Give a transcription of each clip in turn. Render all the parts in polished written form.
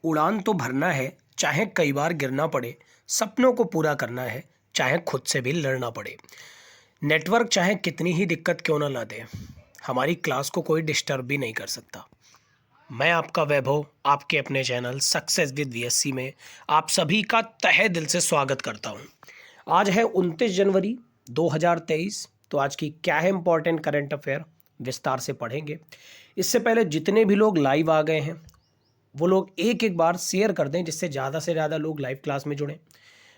उड़ान तो भरना है, चाहे कई बार गिरना पड़े। सपनों को पूरा करना है, चाहे खुद से भी लड़ना पड़े। नेटवर्क चाहे कितनी ही दिक्कत क्यों ना ला दे, हमारी क्लास को कोई डिस्टर्ब भी नहीं कर सकता। मैं आपका वैभव आपके अपने चैनल सक्सेस विद वीएससी में आप सभी का तहे दिल से स्वागत करता हूं। आज है 29 जनवरी 2023। तो आज की क्या है इम्पोर्टेंट करंट अफेयर विस्तार से पढ़ेंगे। इससे पहले जितने भी लोग लाइव आ गए हैं वो लोग एक एक बार शेयर कर दें, जिससे ज़्यादा से ज़्यादा लोग लाइव क्लास में जुड़ें,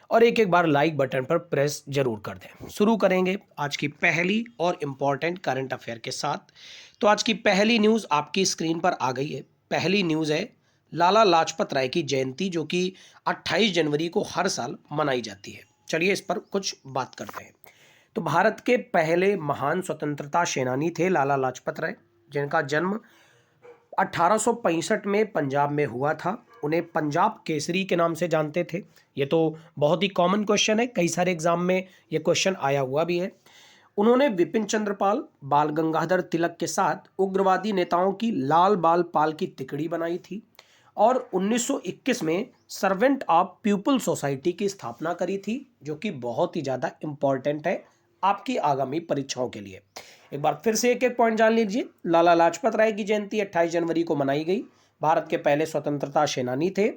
और एक एक बार लाइक बटन पर प्रेस जरूर कर दें। शुरू करेंगे आज की पहली और इम्पॉर्टेंट करंट अफेयर के साथ। तो आज की पहली न्यूज़ आपकी स्क्रीन पर आ गई है। पहली न्यूज़ है लाला लाजपत राय की जयंती, जो कि 28 जनवरी को हर साल मनाई जाती है। चलिए इस पर कुछ बात करते हैं। तो भारत के पहले महान स्वतंत्रता सेनानी थे लाला लाजपत राय, जिनका जन्म 1865 में पंजाब में हुआ था। उन्हें पंजाब केसरी के नाम से जानते थे। ये तो बहुत ही कॉमन क्वेश्चन है, कई सारे एग्जाम में ये क्वेश्चन आया हुआ भी है। उन्होंने विपिन चंद्रपाल, बाल गंगाधर तिलक के साथ उग्रवादी नेताओं की लाल बाल पाल की तिकड़ी बनाई थी और 1921 में सर्वेंट ऑफ पीपल सोसाइटी की स्थापना करी थी, जो कि बहुत ही ज़्यादा इम्पॉर्टेंट है आपकी आगामी परीक्षाओं के लिए। एक बार फिर से एक एक पॉइंट जान लीजिए। लाला लाजपत राय की जयंती 28 जनवरी को मनाई गई। भारत के पहले स्वतंत्रता सेनानी थे,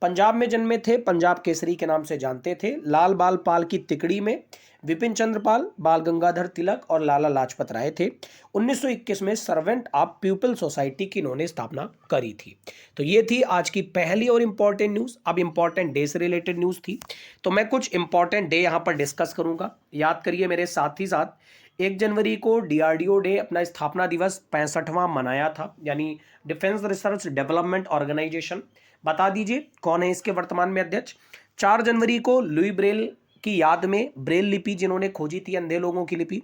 पंजाब में जन्मे थे, पंजाब केसरी के नाम से जानते थे। लाल बाल पाल की तिकड़ी में विपिन चंद्रपाल, बाल गंगाधर तिलक और लाला लाजपत राय थे। 1921 में सर्वेंट ऑफ पीपल सोसाइटी की इन्होंने स्थापना करी थी। तो ये थी आज की पहली और इम्पॉर्टेंट न्यूज़। अब इम्पॉर्टेंट डे से रिलेटेड न्यूज़ थी, तो मैं कुछ इम्पॉर्टेंट डे यहाँ पर डिस्कस करूँगा। याद करिए मेरे साथ ही साथ, 1 जनवरी को डीआरडीओ डे अपना स्थापना दिवस 65वां मनाया था, यानी डिफेंस रिसर्च डेवलपमेंट ऑर्गेनाइजेशन। बता दीजिए कौन है इसके वर्तमान में अध्यक्ष। 4 जनवरी को लुई ब्रेल की याद में ब्रेल लिपि जिन्होंने खोजी थी, अंधे लोगों की लिपि,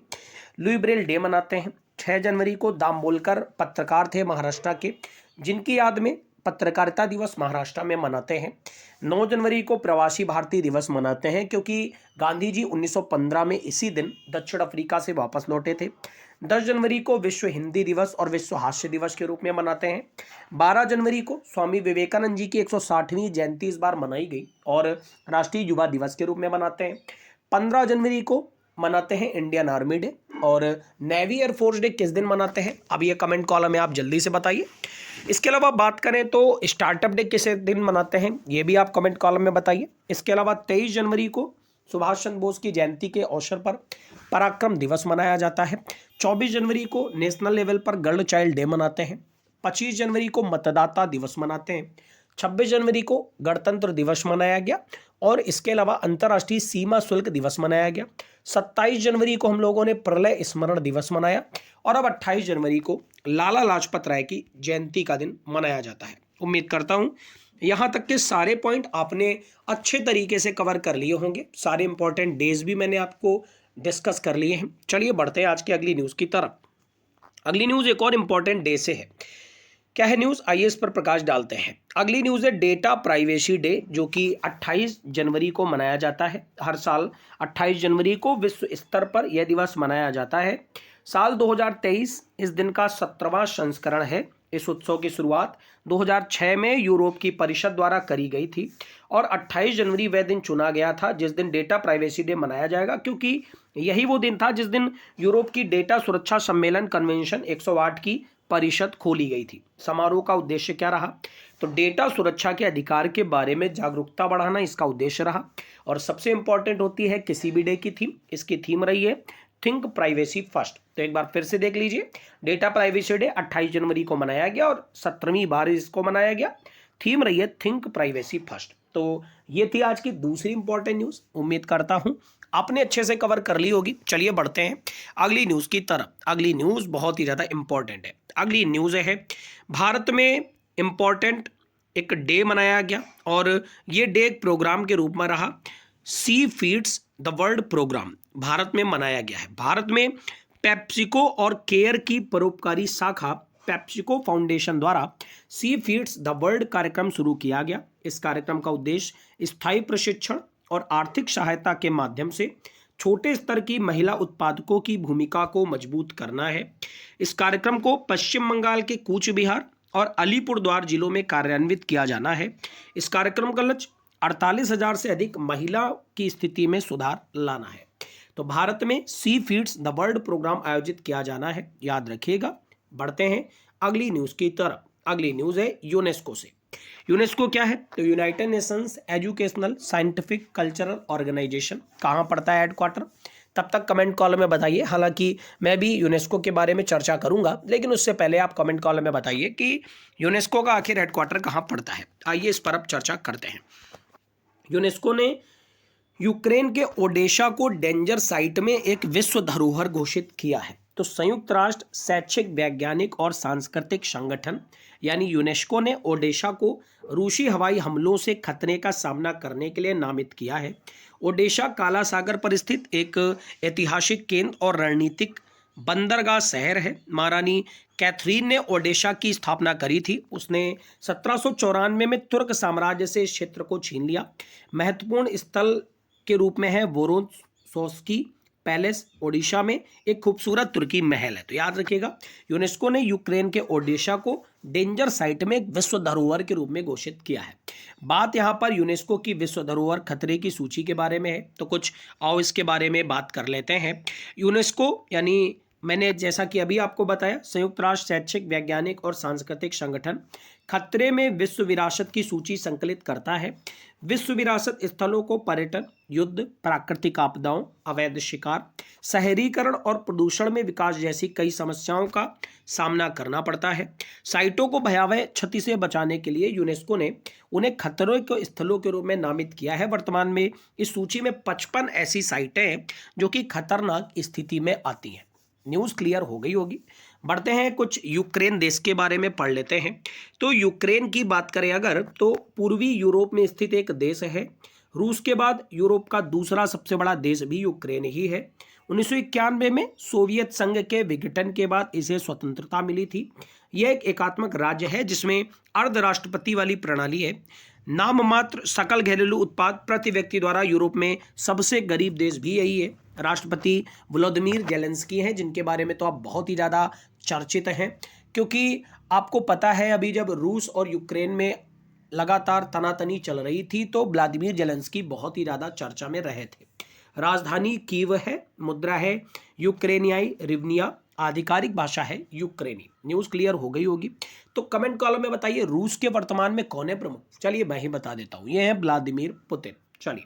लुई ब्रेल डे मनाते हैं। 6 जनवरी को दामोलकर पत्रकार थे महाराष्ट्र के, जिनकी याद में पत्रकारिता दिवस महाराष्ट्र में मनाते हैं। 9 जनवरी को प्रवासी भारतीय दिवस मनाते हैं, क्योंकि गांधी जी 1915 में इसी दिन दक्षिण अफ्रीका से वापस लौटे थे। 10 जनवरी को विश्व हिंदी दिवस और विश्व हास्य दिवस के रूप में मनाते हैं। 12 जनवरी को स्वामी विवेकानंद जी की 160वीं जयंती इस बार मनाई गई और राष्ट्रीय युवा दिवस के रूप में मनाते हैं। 15 जनवरी को मनाते हैं इंडियन आर्मी डे। और नेवी एयरफोर्स डे किस दिन मनाते हैं, अब ये कमेंट कॉलम में आप जल्दी से बताइए। इसके अलावा बात करें तो स्टार्टअप डे किस दिन मनाते हैं, ये भी आप कमेंट कॉलम में बताइए। इसके अलावा 23 जनवरी को सुभाष चंद्र बोस की जयंती के अवसर पर पराक्रम दिवस मनाया जाता है। 24 जनवरी को नेशनल लेवल पर गर्ल चाइल्ड डे मनाते हैं। 25 जनवरी को मतदाता दिवस मनाते हैं। 26 जनवरी को गणतंत्र दिवस मनाया गया और इसके अलावा अंतर्राष्ट्रीय सीमा शुल्क दिवस मनाया गया। 27 जनवरी को हम लोगों ने प्रलय स्मरण दिवस मनाया और अब 28 जनवरी को लाला लाजपत राय की जयंती का दिन मनाया जाता है। उम्मीद करता हूं यहाँ तक के सारे पॉइंट आपने अच्छे तरीके से कवर कर लिए होंगे। सारे इंपॉर्टेंट डेज भी मैंने आपको डिस्कस कर लिए हैं। चलिए बढ़ते हैं आज की अगली न्यूज़ की तरफ। अगली न्यूज़ एक और इम्पॉर्टेंट डे से है। क्या है न्यूज़, आइए इस पर प्रकाश डालते हैं। अगली न्यूज़ है डेटा प्राइवेसी डे, जो कि 28 जनवरी को मनाया जाता है। हर साल 28 जनवरी को विश्व स्तर पर यह दिवस मनाया जाता है। साल 2023 इस दिन का 17वां संस्करण है। इस उत्सव की शुरुआत 2006 में यूरोप की परिषद द्वारा करी गई थी और 28 जनवरी वह दिन चुना गया था जिस दिन डेटा प्राइवेसी डे मनाया जाएगा, क्योंकि यही वो दिन था जिस दिन यूरोप की डेटा सुरक्षा सम्मेलन कन्वेंशन 108 की परिषद खोली गई थी। समारोह का उद्देश्य क्या रहा, तो डेटा सुरक्षा के अधिकार के बारे में जागरूकता बढ़ाना इसका उद्देश्य रहा। और सबसे इंपॉर्टेंट होती है किसी भी डे की थीम, इसकी थीम रही है थिंक प्राइवेसी फर्स्ट। तो एक बार फिर से देख लीजिए, डेटा प्राइवेसी डे 28 जनवरी को मनाया गया और 17वीं बार इसको मनाया गया। थीम रही है थिंक प्राइवेसी फर्स्ट। तो ये थी आज की दूसरी इंपॉर्टेंट न्यूज़। उम्मीद करता हूं आपने अच्छे से कवर कर ली होगी। चलिए बढ़ते हैं अगली न्यूज़ की तरफ। अगली न्यूज़ बहुत ही ज़्यादा इंपॉर्टेंट है। अगली न्यूज़ है भारत में इंपॉर्टेंट एक डे मनाया गया और ये डे एक प्रोग्राम के रूप में रहा। Sea feeds the world programme भारत में मनाया गया है। भारत में पेप्सिको और केयर की परोपकारी शाखा पेप्सिको फाउंडेशन द्वारा सी फीड्स द वर्ल्ड कार्यक्रम शुरू किया गया। इस कार्यक्रम का उद्देश्य स्थायी प्रशिक्षण और आर्थिक सहायता के माध्यम से छोटे स्तर की महिला उत्पादकों की भूमिका को मजबूत करना है। इस कार्यक्रम को पश्चिम बंगाल के कूच बिहार और अलीपुरद्वार जिलों में कार्यान्वित किया जाना है। इस कार्यक्रम का लक्ष्य 48,000 से अधिक महिला की स्थिति में सुधार लाना है। तो भारत में सी फीड्स द वर्ल्ड प्रोग्राम आयोजित किया जाना है, याद रखिएगा। बढ़ते हैं अगली न्यूज की तरफ। अगली न्यूज है यूनेस्को से। यूनेस्को क्या है? तो United Nations Educational Scientific Cultural Organisation. कहाँ पड़ता है हेडक्वार्टर? तब तक कमेंट कॉलम में बताइए। हालांकि मैं भी यूनेस्को के बारे में चर्चा करूंगा, लेकिन उससे पहले आप कमेंट कॉलम में बताइए कि यूनेस्को का आखिर हेडक्वार्टर कहाँ पड़ता है। आइए इस पर अब चर्चा करते हैं। यूनेस्को ने यूक्रेन के ओडेशा को डेंजर साइट में एक विश्व धरोहर घोषित किया है। तो संयुक्त राष्ट्र शैक्षिक वैज्ञानिक और सांस्कृतिक संगठन यानी यूनेस्को ने ओडेशा को रूसी हवाई हमलों से खतरे का सामना करने के लिए नामित किया है। ओडेशा काला सागर पर स्थित एक ऐतिहासिक केंद्र और रणनीतिक बंदरगाह शहर है। महारानी कैथरीन ने ओडेशा की स्थापना करी थी। उसने 1794 में तुर्क साम्राज्य से इस क्षेत्र को छीन लिया। महत्वपूर्ण स्थल के रूप में है वोरोसोस्की पैलेस, ओडिशा में एक खूबसूरत तुर्की महल है। तो याद रखिएगा, यूनेस्को ने यूक्रेन के ओडिशा को डेंजर साइट में एक विश्व धरोहर के रूप में घोषित किया है। बात यहाँ पर यूनेस्को की विश्व धरोहर खतरे की सूची के बारे में है, तो कुछ आओ इसके बारे में बात कर लेते हैं। यूनेस्को यानी मैंने जैसा कि अभी आपको बताया, संयुक्त राष्ट्र शैक्षिक वैज्ञानिक और सांस्कृतिक संगठन खतरे में विश्व विरासत की सूची संकलित करता है। विश्व विरासत स्थलों को पर्यटन, युद्ध, प्राकृतिक आपदाओं, अवैध शिकार, शहरीकरण और प्रदूषण में विकास जैसी कई समस्याओं का सामना करना पड़ता है। साइटों को भयावह क्षति से बचाने के लिए यूनेस्को ने उन्हें खतरों के स्थलों के रूप में नामित किया है। वर्तमान में इस सूची में 55 ऐसी साइटें हैं जो कि खतरनाक स्थिति में आती हैं। न्यूज़ क्लियर हो गई होगी। बढ़ते हैं कुछ यूक्रेन देश के बारे में पढ़ लेते हैं। तो यूक्रेन की बात करें अगर, तो पूर्वी यूरोप में स्थित एक देश है। रूस के बाद यूरोप का दूसरा सबसे बड़ा देश भी यूक्रेन ही है। 1991 में सोवियत संघ के विघटन के बाद इसे स्वतंत्रता मिली थी। यह एक एकात्मक राज्य है जिसमें अर्धराष्ट्रपति वाली प्रणाली है। नाम मात्र सकल घरेलू उत्पाद प्रति व्यक्ति द्वारा यूरोप में सबसे गरीब देश भी यही है। राष्ट्रपति व्लादिमीर जेलेंस्की हैं, जिनके बारे में तो आप बहुत ही ज़्यादा चर्चित हैं, क्योंकि आपको पता है अभी जब रूस और यूक्रेन में लगातार तनातनी चल रही थी तो व्लादिमीर जेलेंस्की बहुत ही ज़्यादा चर्चा में रहे थे। राजधानी कीव है, मुद्रा है यूक्रेनियाई रिवनिया, आधिकारिक भाषा है यूक्रेनी। न्यूज़ क्लियर हो गई होगी। तो कमेंट कॉलम में बताइए रूस के वर्तमान में कौन है प्रमुख। चलिए मैं ही बता देता हूँ, ये है व्लादिमीर पुतिन। चलिए,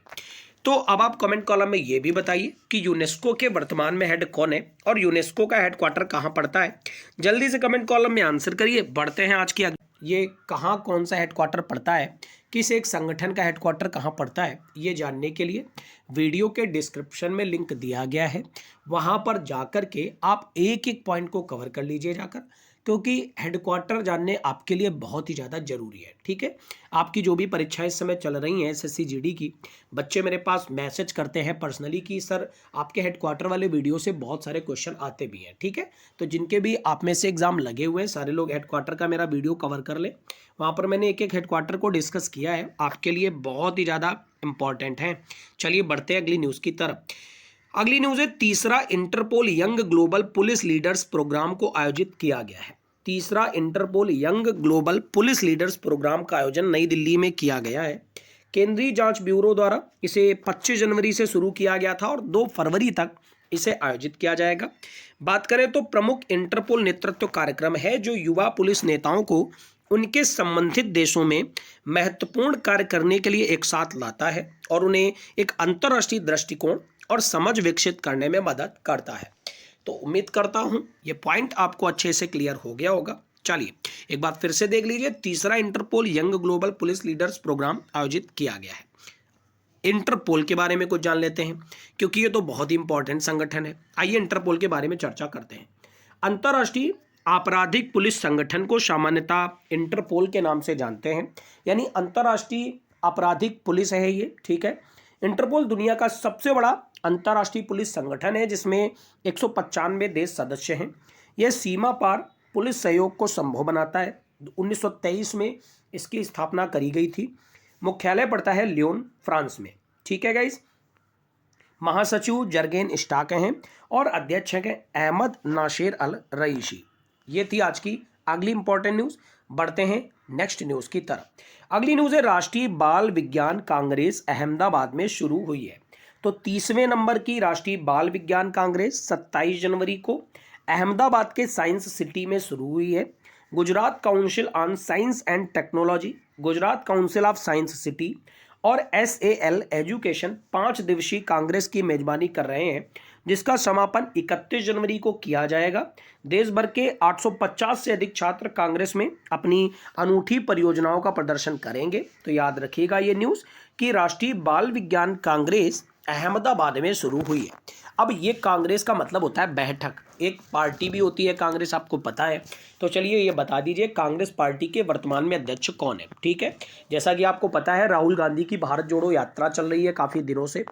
तो अब आप कमेंट कॉलम में ये भी बताइए कि यूनेस्को के वर्तमान में हेड कौन है और यूनेस्को का हेडक्वार्टर कहाँ पड़ता है। जल्दी से कमेंट कॉलम में आंसर करिए। बढ़ते हैं आज की ये कहाँ कौन सा हेडक्वार्टर पड़ता है, किस एक संगठन का हेडक्वार्टर कहाँ पड़ता है, ये जानने के लिए वीडियो के डिस्क्रिप्शन में लिंक दिया गया है। वहाँ पर जाकर के आप एक एक पॉइंट को कवर कर लीजिए जाकर, क्योंकि हेडक्वार्टर जानने आपके लिए बहुत ही ज़्यादा ज़रूरी है। ठीक है, आपकी जो भी परीक्षाएं इस समय चल रही हैं एसएससी जीडी की, बच्चे मेरे पास मैसेज करते हैं पर्सनली कि सर आपके हेडक्वार्टर वाले वीडियो से बहुत सारे क्वेश्चन आते भी हैं। ठीक है, तो जिनके भी आप में से एग्जाम लगे हुए हैं सारे लोग हेडक्वार्टर का मेरा वीडियो कवर कर लें। वहाँ पर मैंने एक एक हेडक्वार्टर को डिस्कस किया है, आपके लिए बहुत ही ज़्यादा इंपॉर्टेंट है। चलिए बढ़ते हैं अगली न्यूज़ की तरफ। अगली न्यूज़ है तीसरा Interpol young global police leaders programme को आयोजित किया गया है। तीसरा Interpol young global police leaders programme का आयोजन नई दिल्ली में किया गया है। केंद्रीय जांच ब्यूरो द्वारा इसे 25 जनवरी से शुरू किया गया था और 2 फरवरी तक इसे आयोजित किया जाएगा। बात करें तो प्रमुख इंटरपोल नेतृत्व कार्यक्रम है जो युवा पुलिस नेताओं को उनके संबंधित देशों में महत्वपूर्ण कार्य करने के लिए एक साथ लाता है और उन्हें एक अंतर्राष्ट्रीय दृष्टिकोण और समझ विकसित करने में मदद करता है। तो उम्मीद करता हूं ये पॉइंट आपको अच्छे से क्लियर हो गया होगा। चलिए एक बार फिर से देख लीजिए, तीसरा Interpol young global police leaders programme आयोजित किया गया है। इंटरपोल के बारे में कुछ जान लेते हैं क्योंकि ये तो बहुत ही इंपॉर्टेंट संगठन है। आइए इंटरपोल के बारे में चर्चा करते हैं। अंतर्राष्ट्रीय आपराधिक पुलिस संगठन को सामान्यतः इंटरपोल के नाम से जानते हैं, यानी अंतर्राष्ट्रीय आपराधिक पुलिस है ये। ठीक है, इंटरपोल दुनिया का सबसे बड़ा अंतर्राष्ट्रीय पुलिस संगठन है जिसमें 195 देश सदस्य हैं। यह सीमा पार पुलिस सहयोग को संभव बनाता है। 1923 में इसकी स्थापना करी गई थी। मुख्यालय पड़ता है लियोन, फ्रांस में। ठीक है गाइस, महासचिव जर्गेन स्टाक हैं और अध्यक्ष हैं अहमद नासेर अल रईसी। ये थी आज की अगली इंपॉर्टेंट न्यूज, बढ़ते हैं नेक्स्ट न्यूज की तरफ। अगली न्यूज है राष्ट्रीय बाल विज्ञान कांग्रेस अहमदाबाद में शुरू हुई है। तो 30वें नंबर की राष्ट्रीय बाल विज्ञान कांग्रेस 27 जनवरी को अहमदाबाद के साइंस सिटी में शुरू हुई है। Gujarat council on science and technology, Gujarat council of science city और SAL एजुकेशन 5 दिवसीय कांग्रेस की मेजबानी कर रहे हैं, जिसका समापन 31 जनवरी को किया जाएगा। देश भर के 850 से अधिक छात्र कांग्रेस में अपनी अनूठी परियोजनाओं का प्रदर्शन करेंगे। तो याद रखिएगा ये न्यूज़ कि राष्ट्रीय बाल विज्ञान कांग्रेस अहमदाबाद में शुरू हुई है। अब ये कांग्रेस का मतलब होता है बैठक, एक पार्टी भी होती है कांग्रेस, आपको पता है। तो चलिए ये बता दीजिए कांग्रेस पार्टी के वर्तमान में अध्यक्ष कौन है। ठीक है, जैसा कि आपको पता है राहुल गांधी की भारत जोड़ो यात्रा चल रही है काफ़ी दिनों से।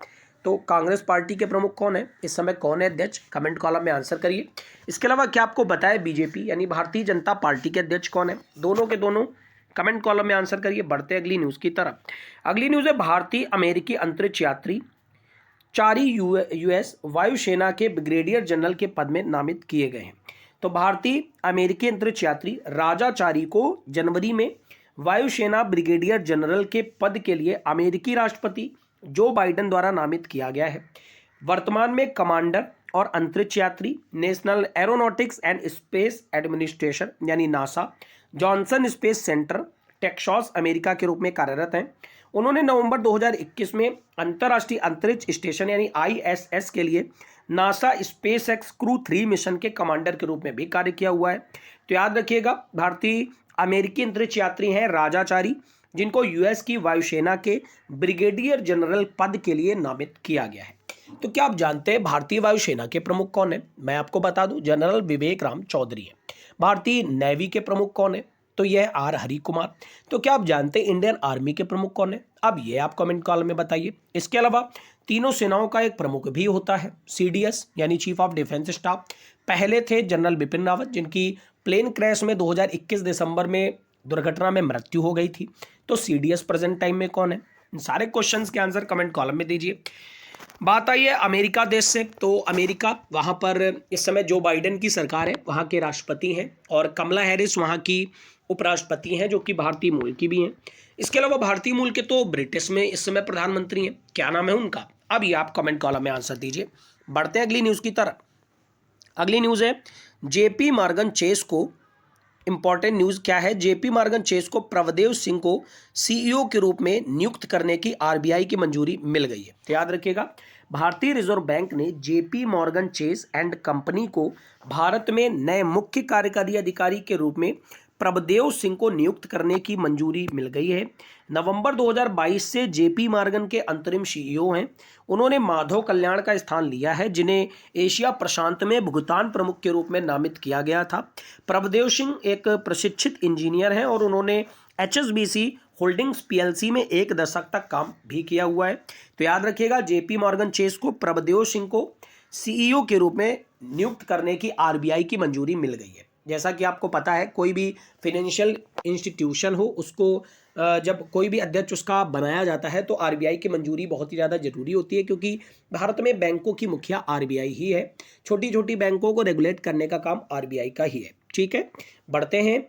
तो कांग्रेस पार्टी के प्रमुख कौन है इस समय, कौन है अध्यक्ष, कमेंट कॉलम में आंसर करिए। इसके अलावा क्या आपको पता है बीजेपी यानी भारतीय जनता पार्टी के अध्यक्ष कौन है, दोनों के दोनों कमेंट कॉलम में आंसर करिए। बढ़ते अगली न्यूज़ की तरफ। अगली न्यूज़ है भारतीय अमेरिकी अंतरिक्ष यात्री चारी US वायुसेना के ब्रिगेडियर जनरल के पद में नामित किए गए हैं। तो भारतीय अमेरिकी अंतरिक्ष यात्री राजा चारी को जनवरी में वायुसेना ब्रिगेडियर जनरल के पद के लिए अमेरिकी राष्ट्रपति जो बाइडेन द्वारा नामित किया गया है। वर्तमान में कमांडर और अंतरिक्ष यात्री national aeronautics and space administration यानी NASA Johnson space centre Texas America के रूप में कार्यरत हैं। उन्होंने नवंबर 2021 में अंतर्राष्ट्रीय अंतरिक्ष स्टेशन यानी ISS के लिए नासा SpaceX क्रू 3 मिशन के कमांडर के रूप में भी कार्य किया हुआ है। तो याद रखिएगा भारतीय अमेरिकी अंतरिक्ष यात्री हैं राजाचारी, जिनको US की वायुसेना के ब्रिगेडियर जनरल पद के लिए नामित किया गया है। तो क्या आप जानते हैं भारतीय वायुसेना के प्रमुख कौन है? मैं आपको बता दूं जनरल विवेक राम चौधरी है। भारतीय नेवी के प्रमुख कौन है? तो यह R हरि कुमार। तो क्या आप जानते हैं इंडियन आर्मी के प्रमुख कौन है? अब ये आप कमेंट कॉलम में बताइए। इसके अलावा तीनों सेनाओं का एक प्रमुख भी होता है CDS यानी चीफ ऑफ डिफेंस स्टाफ। पहले थे जनरल बिपिन रावत, जिनकी प्लेन क्रैश में 2021 दिसंबर में दुर्घटना में मृत्यु हो गई थी। तो CDS प्रेजेंट टाइम में कौन है? इन सारे क्वेश्चंस के आंसर कमेंट कॉलम में दीजिए। बात आई है अमेरिका देश से। तो अमेरिका, वहाँ पर इस समय जो बाइडेन की सरकार है, वहाँ के राष्ट्रपति हैं और कमला हैरिस वहाँ की उपराष्ट्रपति हैं, जो कि भारतीय मूल की भी हैं। इसके अलावा भारतीय मूल के तो ब्रिटिश में इस समय प्रधानमंत्री हैं, क्या नाम है उनका? अब ये आप कमेंट कॉलम में आंसर दीजिए। बढ़ते हैं अगली न्यूज़ की तरफ। अगली न्यूज़ है JP मॉर्गन चेस को, इंपॉर्टेंट न्यूज़ क्या है, JP मॉर्गन चेस को प्रभदेव सिंह को CEO के रूप में नियुक्त करने की RBI की मंजूरी मिल गई है। तो याद रखिएगा भारतीय रिजर्व बैंक ने JP Morgan Chase and company को भारत में नए मुख्य कार्यकारी अधिकारी के रूप में प्रभदेव सिंह को नियुक्त करने की मंजूरी मिल गई है। नवंबर 2022 से JP मॉर्गन के अंतरिम CEO हैं। उन्होंने माधव कल्याण का स्थान लिया है, जिन्हें एशिया प्रशांत में भुगतान प्रमुख के रूप में नामित किया गया था। प्रभदेव सिंह एक प्रशिक्षित इंजीनियर हैं और उन्होंने HSBC होल्डिंग्स PLC में 1 दशक तक काम भी किया हुआ है। तो याद रखिएगा JP मॉर्गन चेस को प्रभदेव सिंह को CEO के रूप में नियुक्त करने की RBI की मंजूरी मिल गई है। जैसा कि आपको पता है कोई भी फाइनेंशियल इंस्टीट्यूशन हो, उसको जब कोई भी अध्यक्ष उसका बनाया जाता है तो RBI की मंजूरी बहुत ही ज़्यादा जरूरी होती है, क्योंकि भारत में बैंकों की मुखिया RBI ही है। छोटी छोटी बैंकों को रेगुलेट करने का काम RBI का ही है। ठीक है, बढ़ते हैं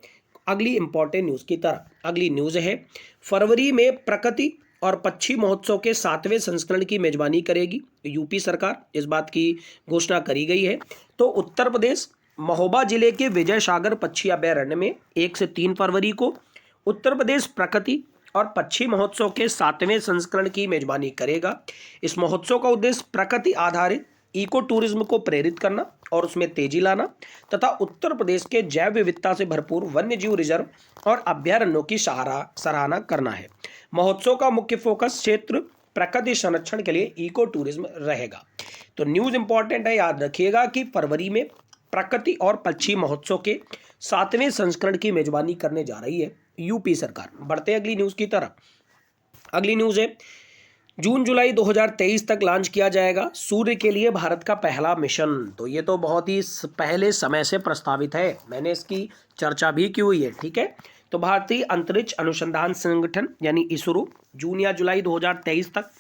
अगली इंपॉर्टेंट न्यूज़ की तरफ। अगली न्यूज़ है फरवरी में प्रकृति और पक्षी महोत्सव के 7वें संस्करण की मेजबानी करेगी यूपी सरकार, इस बात की घोषणा करी गई है। तो उत्तर प्रदेश महोबा जिले के विजय सागर पक्षी अभयारण्य में 1 से 3 फरवरी को उत्तर प्रदेश प्रकृति और पक्षी महोत्सव के 7वें संस्करण की मेजबानी करेगा। इस महोत्सव का उद्देश्य प्रकृति आधारित इको टूरिज्म को प्रेरित करना और उसमें तेजी लाना तथा उत्तर प्रदेश के जैव विविधता से भरपूर वन्यजीव रिजर्व और अभयारण्यों की सराहना करना है। महोत्सव का मुख्य फोकस क्षेत्र प्रकृति संरक्षण के लिए इको टूरिज्म रहेगा। तो न्यूज़ इंपॉर्टेंट है, याद रखिएगा कि फरवरी में प्रकृति और पक्षी महोत्सव के 7वें संस्करण की मेजबानी करने जा रही है यूपी सरकार। बढ़ते अगली न्यूज़ की तरफ। अगली न्यूज़ है जून जुलाई 2023 तक लॉन्च किया जाएगा सूर्य के लिए भारत का पहला मिशन। तो ये तो बहुत ही पहले समय से प्रस्तावित है, मैंने इसकी चर्चा भी की हुई है। ठीक है, तो भारतीय अंतरिक्ष अनुसंधान संगठन यानी इसरो जून या जुलाई 2023 तक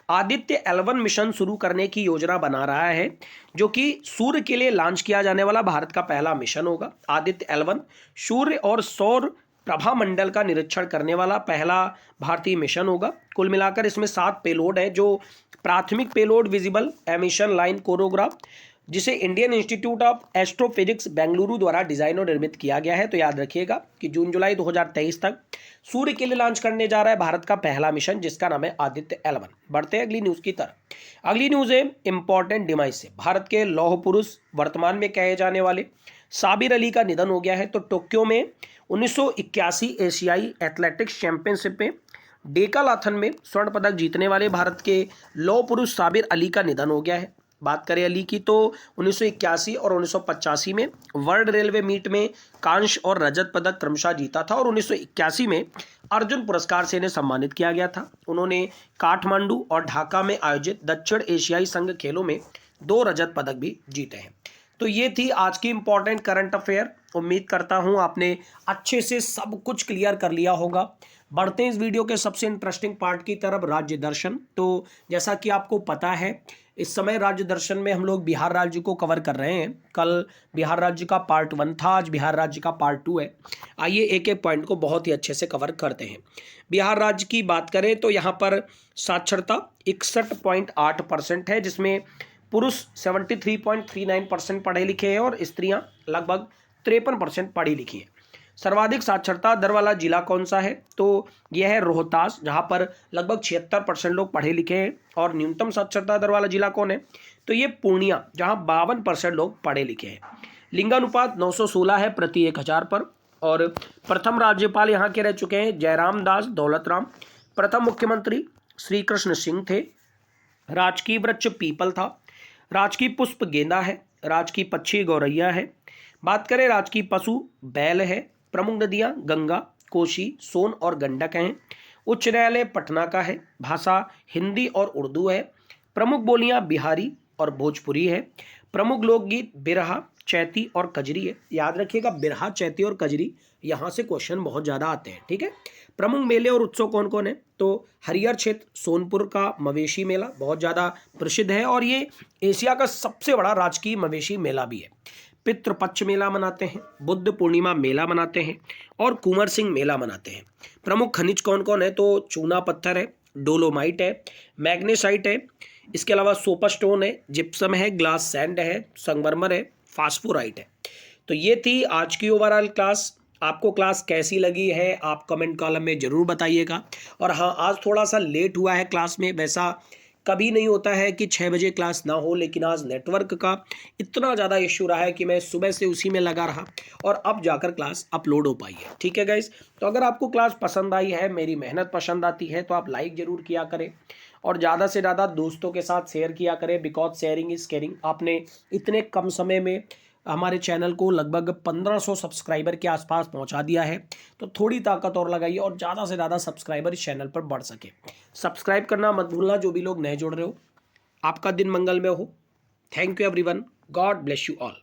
आदित्य L1 मिशन शुरू करने की योजना बना रहा है, जो कि सूर्य के लिए लॉन्च किया जाने वाला भारत का पहला मिशन होगा। आदित्य L1 सूर्य और सौर प्रभा मंडल का निरीक्षण करने वाला पहला भारतीय मिशन होगा। कुल मिलाकर इसमें 7 पेलोड है, जो प्राथमिक पेलोड विजिबल एमिशन लाइन कोरोग्राफ, जिसे Indian institute of astrophysics Bengaluru द्वारा डिजाइन और निर्मित किया गया है। तो याद रखिएगा कि जून जुलाई 2023 तक सूर्य के लिए लॉन्च करने जा रहा है भारत का पहला मिशन, जिसका नाम है आदित्य L1। बढ़ते हैं अगली न्यूज की तरफ। अगली न्यूज है इंपॉर्टेंट डिमाइस से। भारत के लौह पुरुष वर्तमान में कहे जाने वाले साबिर अली का निधन हो गया है। तो टोक्यो में 1981 एशियाई एथलेटिक्स चैंपियनशिप में डेकाथलॉन में स्वर्ण पदक जीतने वाले भारत के लौह पुरुष साबिर अली का निधन हो गया है। बात करें अली की तो 1981 और 1985 में वर्ल्ड रेलवे मीट में कांस्य और रजत पदक क्रमशः जीता था और 1981 में अर्जुन पुरस्कार से इन्हें सम्मानित किया गया था। उन्होंने काठमांडू और ढाका में आयोजित दक्षिण एशियाई संघ खेलों में 2 रजत पदक भी जीते हैं। तो ये थी आज की इंपॉर्टेंट करंट अफेयर। उम्मीद करता हूँ आपने अच्छे से सब कुछ क्लियर कर लिया होगा। बढ़ते हैं इस वीडियो के सबसे इंटरेस्टिंग पार्ट की तरफ, राज्य दर्शन। तो जैसा कि आपको पता है, इस समय राज्य दर्शन में हम लोग बिहार राज्य को कवर कर रहे हैं। कल बिहार राज्य का पार्ट 1 था, आज बिहार राज्य का पार्ट 2 है। आइए एक एक पॉइंट को बहुत ही अच्छे से कवर करते हैं। बिहार राज्य की बात करें तो यहाँ पर साक्षरता 61.8% है, जिसमें पुरुष 73.39% पढ़े लिखे हैं और स्त्रियां लगभग 53% पढ़ी लिखी हैं। सर्वाधिक साक्षरता दर वाला जिला कौन सा है? तो यह है रोहतास, जहां पर लगभग 76% लोग पढ़े लिखे हैं। और न्यूनतम साक्षरता दर वाला जिला कौन है? तो ये पूर्णिया, जहां 52% लोग पढ़े लिखे हैं। लिंगानुपात 916 है प्रति 1000 पर। और प्रथम राज्यपाल यहाँ के रह चुके हैं जयराम दास दौलतराम। प्रथम मुख्यमंत्री श्री कृष्ण सिंह थे। राजकीय वृक्ष पीपल था। राजकीय पुष्प गेंदा है। राजकीय पक्षी गौरैया है। बात करें राजकीय पशु बैल है। प्रमुख नदियां गंगा, कोसी, सोन और गंडक हैं। उच्च न्यायालय पटना का है। भाषा हिंदी और उर्दू है। प्रमुख बोलियां बिहारी और भोजपुरी है। प्रमुख लोकगीत बिरहा, चैती और कजरी है। याद रखिएगा, बिरहा, चैती और कजरी, यहाँ से क्वेश्चन बहुत ज़्यादा आते हैं, ठीक है। प्रमुख मेले और उत्सव कौन कौन है? तो हरिहर क्षेत्र सोनपुर का मवेशी मेला बहुत ज़्यादा प्रसिद्ध है और ये एशिया का सबसे बड़ा राजकीय मवेशी मेला भी है। पितृपक्ष मेला मनाते हैं, बुद्ध पूर्णिमा मेला मनाते हैं और कुंवर सिंह मेला मनाते हैं। प्रमुख खनिज कौन कौन है? तो चूना पत्थर है, डोलोमाइट है, मैग्नेसाइट है, इसके अलावा सोपास्टोन है, जिप्सम है, ग्लास सैंड है, संगमरमर है, फास्फोराइट है। तो ये थी आज की ओवरऑल क्लास। आपको क्लास कैसी लगी है आप कमेंट कॉलम में ज़रूर बताइएगा। और हाँ, आज थोड़ा सा लेट हुआ है क्लास में। वैसा कभी नहीं होता है कि 6 बजे क्लास ना हो, लेकिन आज नेटवर्क का इतना ज़्यादा इश्यू रहा है कि मैं सुबह से उसी में लगा रहा और अब जाकर क्लास अपलोड हो पाई है, ठीक है गाइस। तो अगर आपको क्लास पसंद आई है, मेरी मेहनत पसंद आती है, तो आप लाइक ज़रूर किया करें और ज़्यादा से ज़्यादा दोस्तों के साथ शेयर किया करें, बिकॉज शेयरिंग इज़ केयरिंग। आपने इतने कम समय में हमारे चैनल को लगभग 1500 सब्सक्राइबर के आसपास पहुंचा दिया है, तो थोड़ी ताकत और लगाइए और ज़्यादा से ज़्यादा सब्सक्राइबर इस चैनल पर बढ़ सके। सब्सक्राइब करना मत भूलना, जो भी लोग नए जुड़ रहे हो। आपका दिन मंगलमय हो। Thank you everyone. God bless you all.